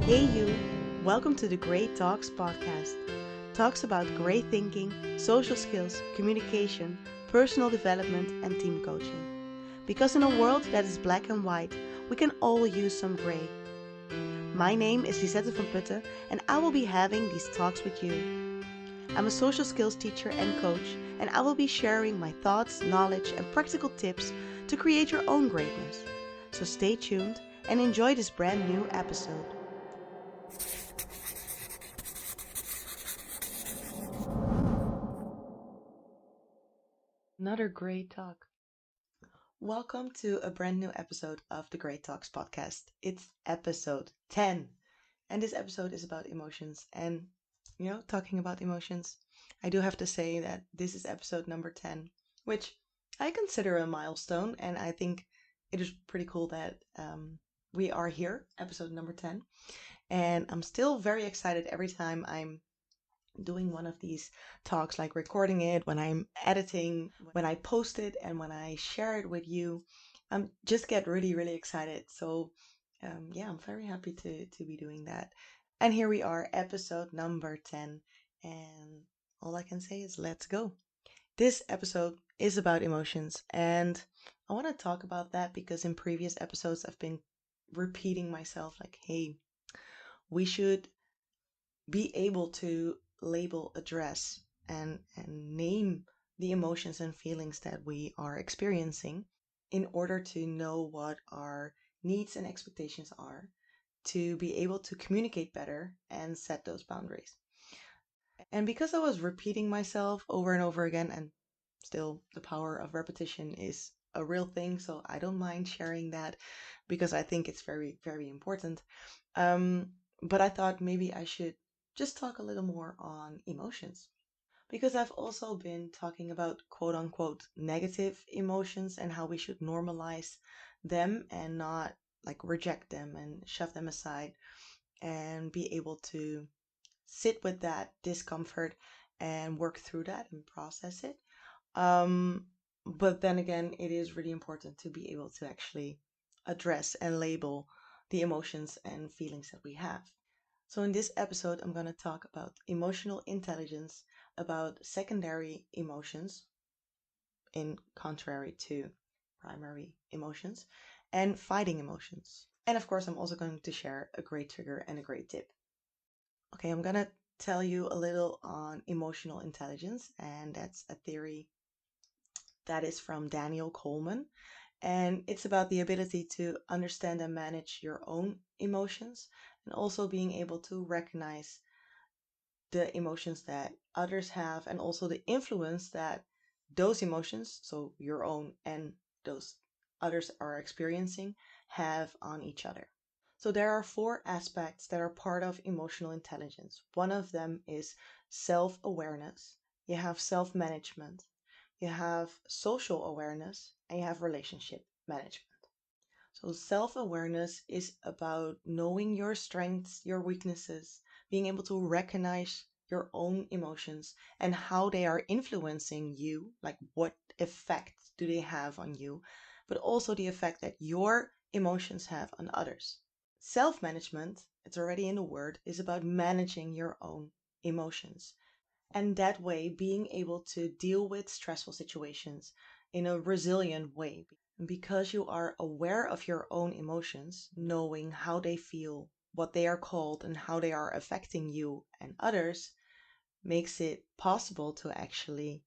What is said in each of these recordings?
Hey you, welcome to the GreyTalks podcast. Talks about great thinking, social skills, communication, personal development and team coaching. Because in a world that is black and white, we can all use some gray. My name is Lisette van Putten and I will be having these talks with you. I'm a social skills teacher and coach and I will be sharing my thoughts, knowledge and practical tips to create your own greatness. So stay tuned and enjoy this brand new episode. Another great talk. Welcome to a brand new episode of the GreyTalks podcast. It's episode 10, and this episode is about emotions. And, talking about emotions, I do have to say that this is episode number 10, which I consider a milestone, and I think it is pretty cool that we are here, episode number 10. And I'm still very excited every time I'm doing one of these talks, like recording it, when I'm editing, when I post it, and when I share it with you. Just get really, really excited. So, yeah, I'm very happy to be doing that. And here we are, episode number 10. And all I can say is let's go. This episode is about emotions. And I want to talk about that because in previous episodes, I've been repeating myself like, hey, we should be able to label, address, and name the emotions and feelings that we are experiencing in order to know what our needs and expectations are, to be able to communicate better and set those boundaries. And because I was repeating myself over and over again, and still the power of repetition is a real thing, so I don't mind sharing that because I think it's very, very important. But I thought maybe I should just talk a little more on emotions because I've also been talking about quote unquote negative emotions and how we should normalize them and not like reject them and shove them aside and be able to sit with that discomfort and work through that and process it. Um, but then again, it is really important to be able to actually address and label the emotions and feelings that we have. So, in this episode, I'm going to talk about emotional intelligence, about secondary emotions, in contrary to primary emotions, and fighting emotions. And of course, I'm also going to share a great trigger and a great tip. Okay, I'm going to tell you a little on emotional intelligence, and that's a theory that is from Danial Goleman. And it's about the ability to understand and manage your own emotions and also being able to recognize the emotions that others have and also the influence that those emotions, so your own and those others are experiencing, have on each other. So there are four aspects that are part of emotional intelligence. One of them is self-awareness. You have self-management. You have social awareness and you have relationship management. So, self awareness is about knowing your strengths, your weaknesses, being able to recognize your own emotions and how they are influencing you, like what effect do they have on you, but also the effect that your emotions have on others. Self management, it's already in the word, is about managing your own emotions and that way being able to deal with stressful situations in a resilient way. Because you are aware of your own emotions, knowing how they feel, what they are called, and how they are affecting you and others, makes it possible to actually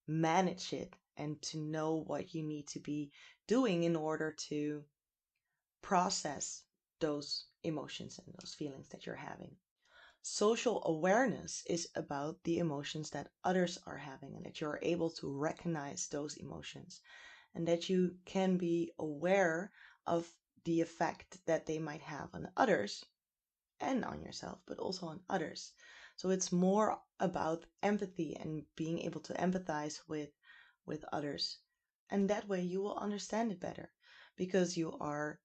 manage it and to know what you need to be doing in order to process those emotions and those feelings that you're having. Social awareness is about the emotions that others are having and that you're able to recognize those emotions and that you can be aware of the effect that they might have on others and on yourself, but also on others. So it's more about empathy and being able to empathize with others. And that way you will understand it better because you are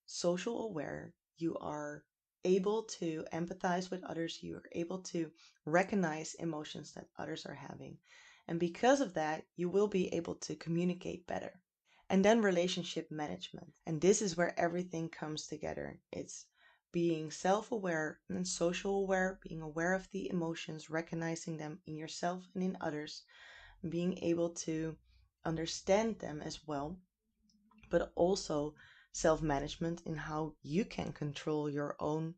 social aware, you are able to empathize with others, you are able to recognize emotions that others are having. And because of that, you will be able to communicate better. And then relationship management. And this is where everything comes together. It's being self-aware and social aware, being aware of the emotions, recognizing them in yourself and in others, being able to understand them as well, but also self-management in how you can control your own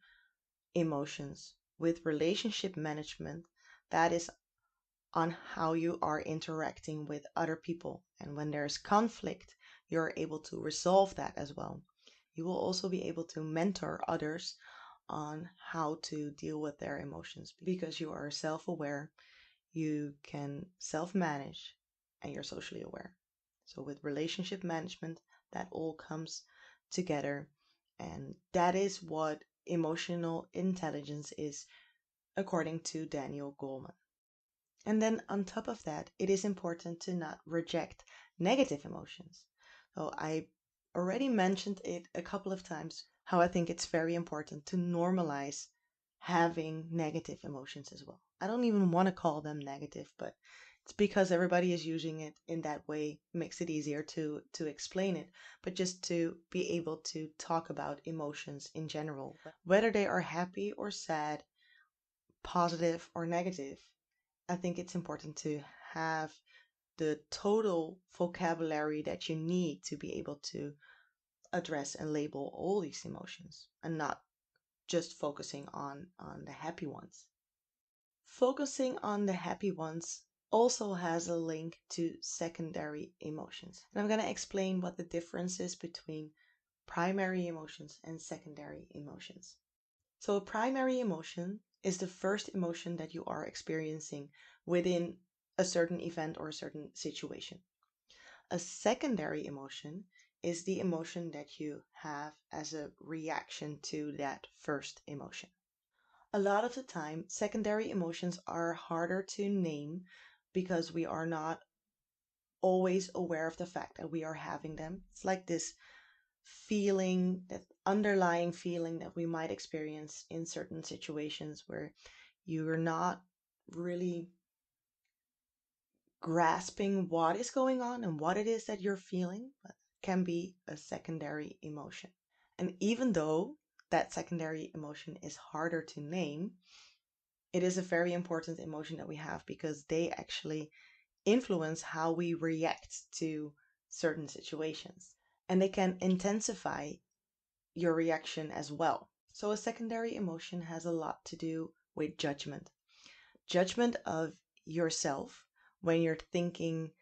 emotions. With relationship management, that is on how you are interacting with other people. And when there's conflict, you're able to resolve that as well. You will also be able to mentor others on how to deal with their emotions because you are self aware, you can self manage, and you're socially aware. So, with relationship management, that all comes together. And that is what emotional intelligence is, according to Daniel Goleman. And then on top of that, it is important to not reject negative emotions. So I already mentioned it a couple of times, how I think it's very important to normalize having negative emotions as well. I don't even want to call them negative, but it's because everybody is using it in that way, makes it easier to explain it, but just to be able to talk about emotions in general, whether they are happy or sad, positive or negative. I think it's important to have the total vocabulary that you need to be able to address and label all these emotions and not just focusing on the happy ones. Focusing on the happy ones also has a link to secondary emotions. And I'm going to explain what the difference is between primary emotions and secondary emotions. So, a primary emotion is the first emotion that you are experiencing within a certain event or a certain situation. A secondary emotion is the emotion that you have as a reaction to that first emotion. A lot of the time, secondary emotions are harder to name because we are not always aware of the fact that we are having them. It's like this feeling, that underlying feeling that we might experience in certain situations where you're not really grasping what is going on and what it is that you're feeling, but can be a secondary emotion. And even though that secondary emotion is harder to name, it is a very important emotion that we have because they actually influence how we react to certain situations. And they can intensify your reaction as well. So, a secondary emotion has a lot to do with judgment. Judgment of yourself when you're thinking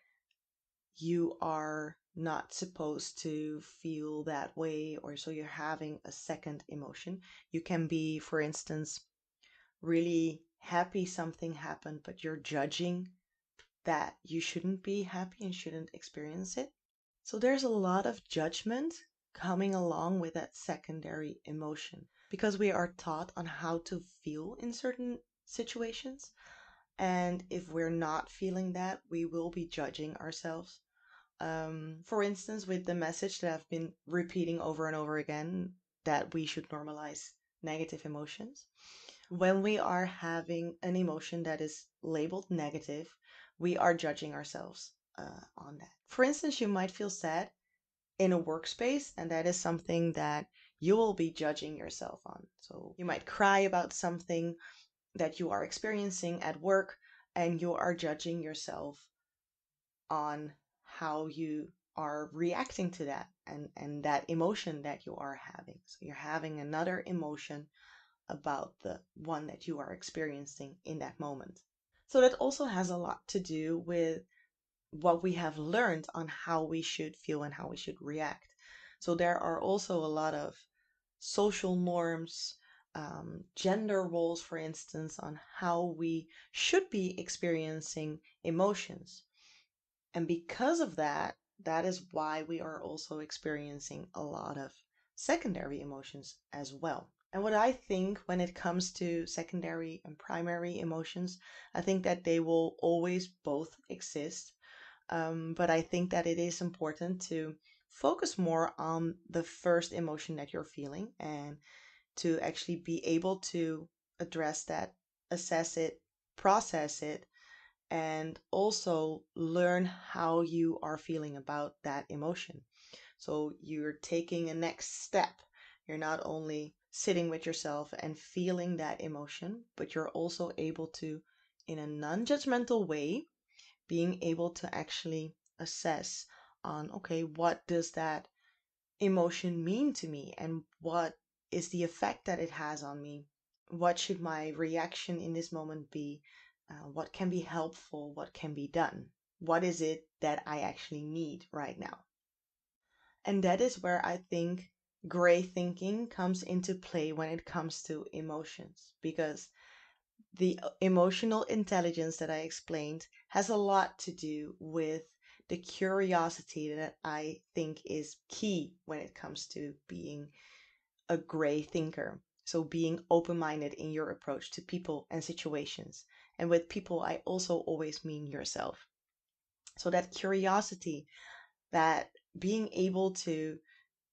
you are not supposed to feel that way, or so you're having a second emotion. You can be, for instance, really happy something happened, but you're judging that you shouldn't be happy and shouldn't experience it. So there's a lot of judgment coming along with that secondary emotion because we are taught on how to feel in certain situations. And if we're not feeling that, we will be judging ourselves. For instance, with the message that I've been repeating over and over again, that we should normalize negative emotions. When we are having an emotion that is labeled negative, we are judging ourselves on that. For instance, you might feel sad in a workspace, and that is something that you will be judging yourself on. So you might cry about something that you are experiencing at work, and you are judging yourself on how you are reacting to that and that emotion that you are having. So you're having another emotion about the one that you are experiencing in that moment. So that also has a lot to do with what we have learned on how we should feel and how we should react. So there are also a lot of social norms, gender roles, for instance, on how we should be experiencing emotions. And because of that, that is why we are also experiencing a lot of secondary emotions as well. And what I think when it comes to secondary and primary emotions, I think that they will always both exist. But I think that it is important to focus more on the first emotion that you're feeling and to actually be able to address that, assess it, process it, and also learn how you are feeling about that emotion. So you're taking a next step. You're not only sitting with yourself and feeling that emotion, but you're also able to, in a non-judgmental way, being able to actually assess on, okay, what does that emotion mean to me and what is the effect that it has on me? What should my reaction in this moment be? What can be helpful? What can be done? What is it that I actually need right now? And that is where I think gray thinking comes into play when it comes to emotions, because the emotional intelligence that I explained has a lot to do with the curiosity that I think is key when it comes to being a gray thinker. So being open-minded in your approach to people and situations. And with people, I also always mean yourself. So that curiosity, that being able to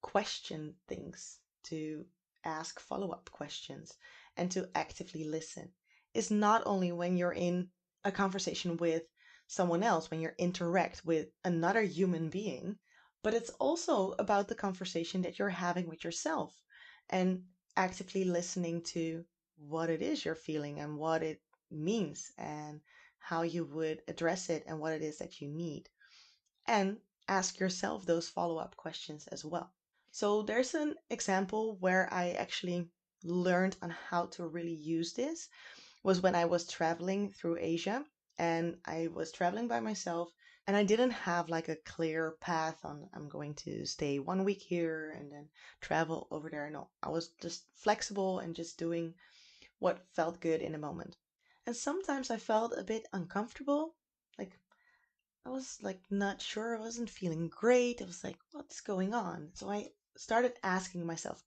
question things, to ask follow up questions, and to actively listen is not only when you're in a conversation with someone else, when you interact with another human being, but it's also about the conversation that you're having with yourself and actively listening to what it is you're feeling and what it means and how you would address it and what it is that you need. And ask yourself those follow up questions as well. So there's an example where I actually learned on how to really use this was when I was traveling through Asia, and I was traveling by myself, and I didn't have like a clear path on I'm going to stay 1 week here and then travel over there. No, I was just flexible and just doing what felt good in the moment. And sometimes I felt a bit uncomfortable, like I was like not sure. I wasn't feeling great. I was like, what's going on? So I started asking myself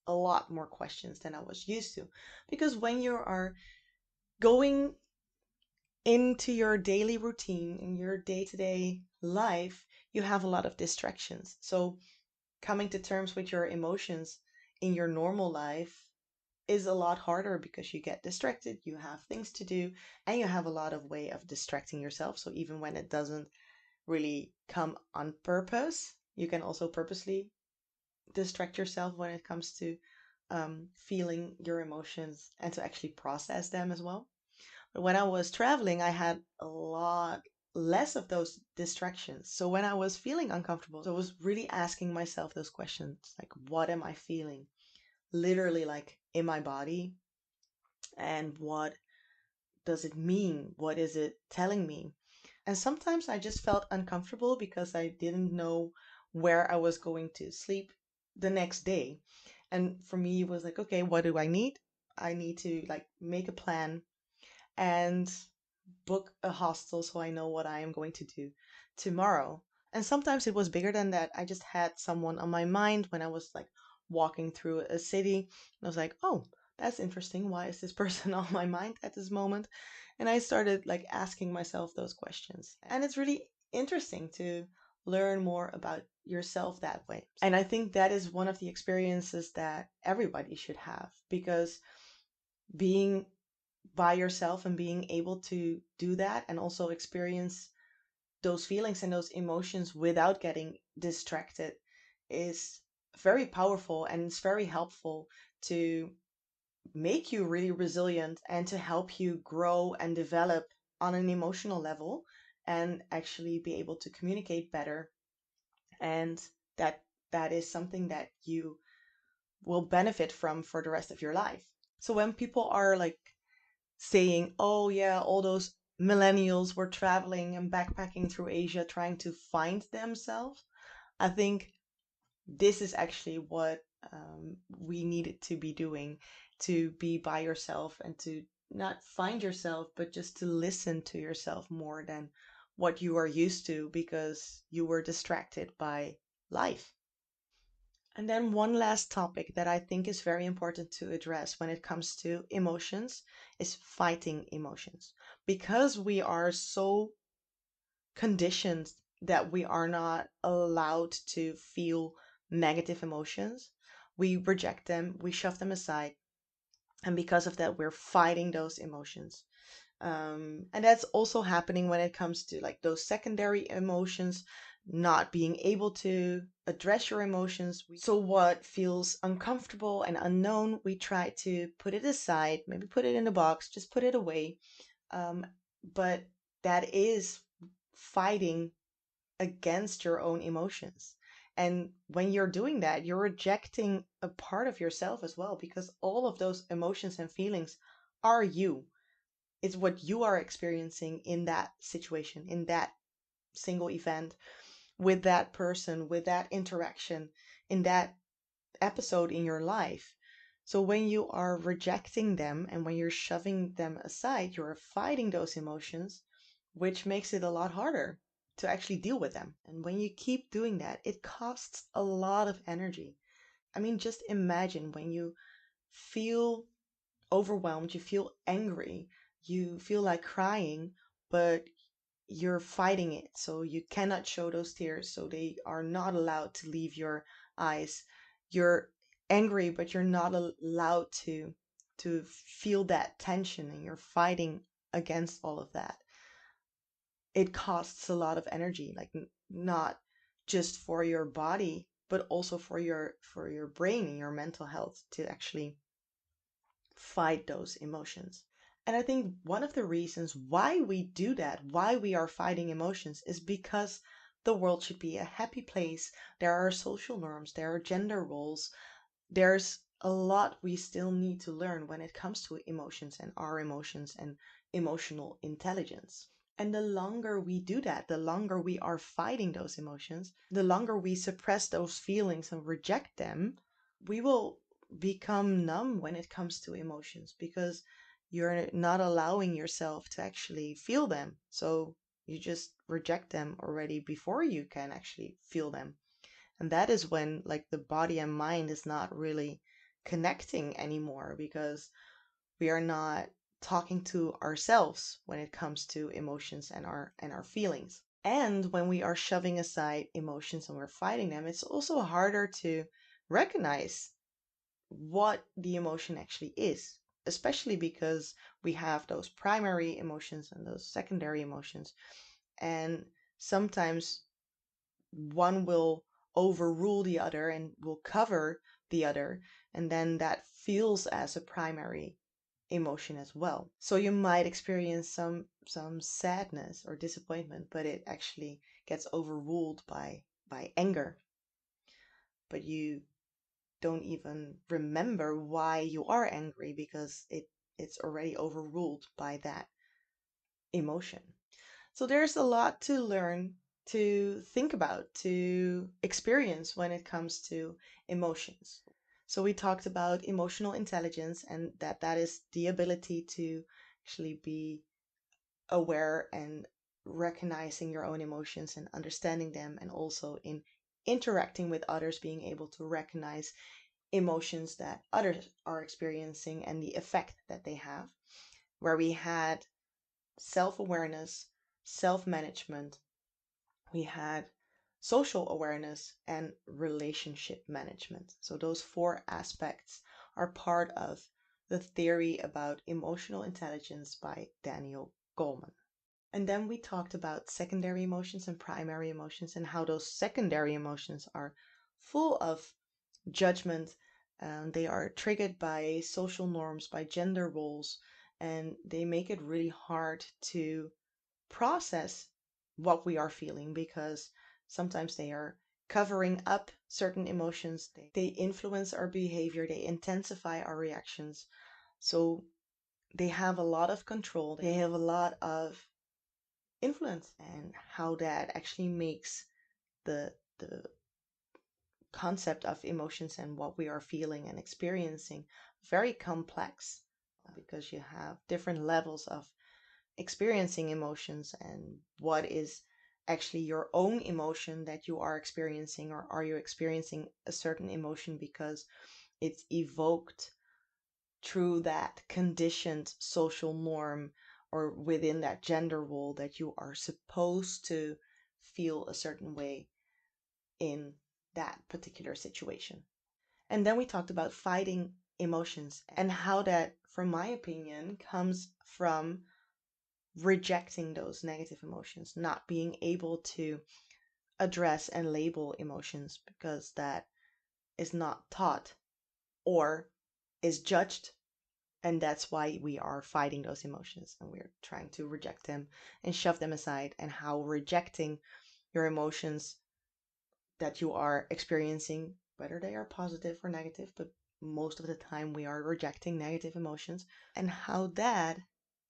a lot more questions than I was used to. Because when you are going into your daily routine, in your day to day life, you have a lot of distractions. So coming to terms with your emotions in your normal life is a lot harder because you get distracted, you have things to do, and you have a lot of way of distracting yourself. So even when it doesn't really come on purpose, you can also purposely distract yourself when it comes to feeling your emotions and to actually process them as well. But when I was traveling, I had a lot less of those distractions. So when I was feeling uncomfortable, so I was really asking myself those questions like, what am I feeling? Literally, like in my body. And what does it mean? What is it telling me? And sometimes I just felt uncomfortable because I didn't know where I was going to sleep the next day. And for me, it was like, okay, what do I need? I need to like make a plan and book a hostel so I know what I am going to do tomorrow. And sometimes it was bigger than that. I just had someone on my mind when I was like walking through a city. And I was like, oh, that's interesting. Why is this person on my mind at this moment? And I started like asking myself those questions. And it's really interesting to learn more about yourself that way. And I think that is one of the experiences that everybody should have, because being by yourself and being able to do that and also experience those feelings and those emotions without getting distracted is very powerful, and it's very helpful to make you really resilient and to help you grow and develop on an emotional level and actually be able to communicate better. And that is something that you will benefit from for the rest of your life. So when people are like saying, oh, yeah, all those millennials were traveling and backpacking through Asia trying to find themselves, I think this is actually what we needed to be doing, to be by yourself and to not find yourself, but just to listen to yourself more than what you are used to because you were distracted by life. And then one last topic that I think is very important to address when it comes to emotions is fighting emotions. Because we are so conditioned that we are not allowed to feel negative emotions, we reject them, we shove them aside, and because of that, we're fighting those emotions. And that's also happening when it comes to like those secondary emotions, not being able to address your emotions. So, what feels uncomfortable and unknown, we try to put it aside, maybe put it in a box, just put it away. Um, but that is fighting against your own emotions. And when you're doing that, you're rejecting a part of yourself as well, because all of those emotions and feelings are you. It's what you are experiencing in that situation, in that single event, with that person, with that interaction, in that episode in your life. So when you are rejecting them and when you're shoving them aside, you're fighting those emotions, which makes it a lot harder to actually deal with them. And when you keep doing that, it costs a lot of energy. I mean, just imagine when you feel overwhelmed, you feel angry, you feel like crying, but you're fighting it. So you cannot show those tears. So they are not allowed to leave your eyes. You're angry, but you're not allowed to feel that tension, and you're fighting against all of that. It costs a lot of energy, like not just for your body, but also for your brain and your mental health to actually fight those emotions. And I think one of the reasons why we do that, why we are fighting emotions, is because the world should be a happy place. There are social norms, there are gender roles, there's a lot we still need to learn when it comes to emotions and our emotions and emotional intelligence. And the longer we do that, the longer we are fighting those emotions, the longer we suppress those feelings and reject them, we will become numb when it comes to emotions because you're not allowing yourself to actually feel them. So you just reject them already before you can actually feel them. And that is when like the body and mind is not really connecting anymore because we are not talking to ourselves when it comes to emotions and our feelings. And when we are shoving aside emotions and we're fighting them, it's also harder to recognize what the emotion actually is, especially because we have those primary emotions and those secondary emotions. And sometimes one will overrule the other and will cover the other, and then that feels as a primary emotion as well. So you might experience some sadness or disappointment, but it actually gets overruled by anger. But you don't even remember why you are angry because it's already overruled by that emotion. So there's a lot to learn, to think about, to experience when it comes to emotions. So we talked about emotional intelligence and that is the ability to actually be aware and recognizing your own emotions and understanding them, and also in interacting with others, being able to recognize emotions that others are experiencing and the effect that they have, where we had self-awareness, self-management, we had social awareness, and relationship management. So those four aspects are part of the theory about emotional intelligence by Daniel Goleman. And then we talked about secondary emotions and primary emotions and how those secondary emotions are full of judgment. They are triggered by social norms, by gender roles, and they make it really hard to process what we are feeling because sometimes they are covering up certain emotions. They influence our behavior, they intensify our reactions. So they have a lot of control, they have a lot of influence, and how that actually makes the concept of emotions and what we are feeling and experiencing very complex because you have different levels of experiencing emotions and what is actually your own emotion that you are experiencing, or are you experiencing a certain emotion because it's evoked through that conditioned social norm or within that gender role that you are supposed to feel a certain way in that particular situation. And then we talked about fighting emotions and how that, from my opinion, comes from rejecting those negative emotions, not being able to address and label emotions because that is not taught or is judged. And that's why we are fighting those emotions and we're trying to reject them and shove them aside. And how rejecting your emotions that you are experiencing, whether they are positive or negative, but most of the time we are rejecting negative emotions, and how that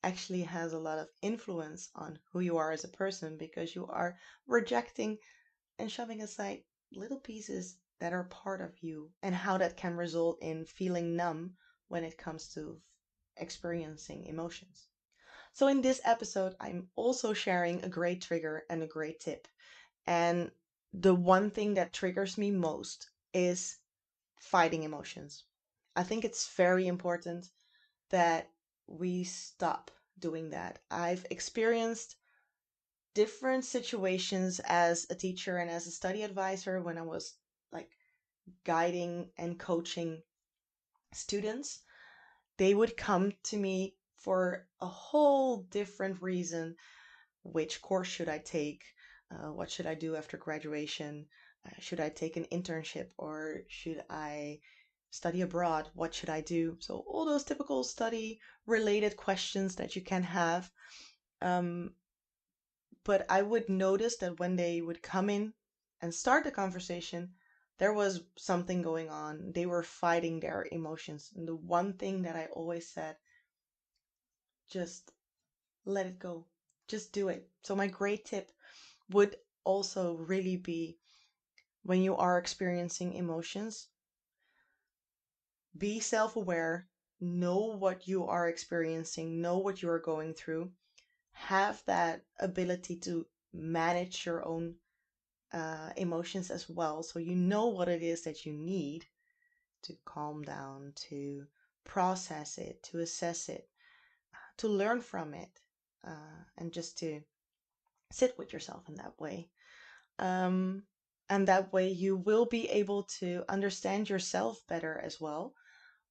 actually has a lot of influence on who you are as a person because you are rejecting and shoving aside little pieces that are part of you, and how that can result in feeling numb when it comes to experiencing emotions. So, in this episode, I'm also sharing a great trigger and a great tip. And the one thing that triggers me most is fighting emotions. I think it's very important that we stop doing that. I've experienced different situations as a teacher and as a study advisor when I was like guiding and coaching students. They would come to me for a whole different reason. Which course should I take? What should I do after graduation? Should I take an internship or should I study abroad? What should I do? So, all those typical study related questions that you can have. Um, but I would notice that when they would come in and start the conversation, there was something going on. They were fighting their emotions. And the one thing that I always said, just let it go. Just do it. So, my great tip would also really be when you are experiencing emotions, be self aware, know what you are experiencing, know what you are going through, have that ability to manage your own emotions as well. So you know what it is that you need to calm down, to process it, to assess it, to learn from it, and just to sit with yourself in that way. Um, and that way you will be able to understand yourself better as well,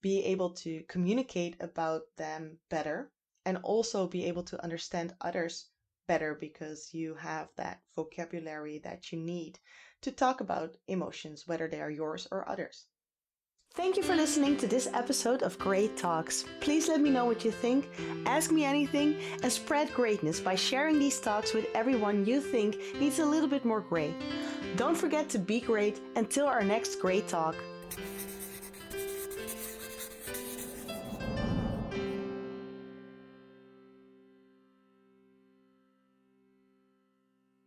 be able to communicate about them better, and also be able to understand others better because you have that vocabulary that you need to talk about emotions, whether they are yours or others. Thank you for listening to this episode of GreyTalks. Please let me know what you think, ask me anything, and spread greatness by sharing these talks with everyone you think needs a little bit more grey. Don't forget to be great until our next Grey Talk.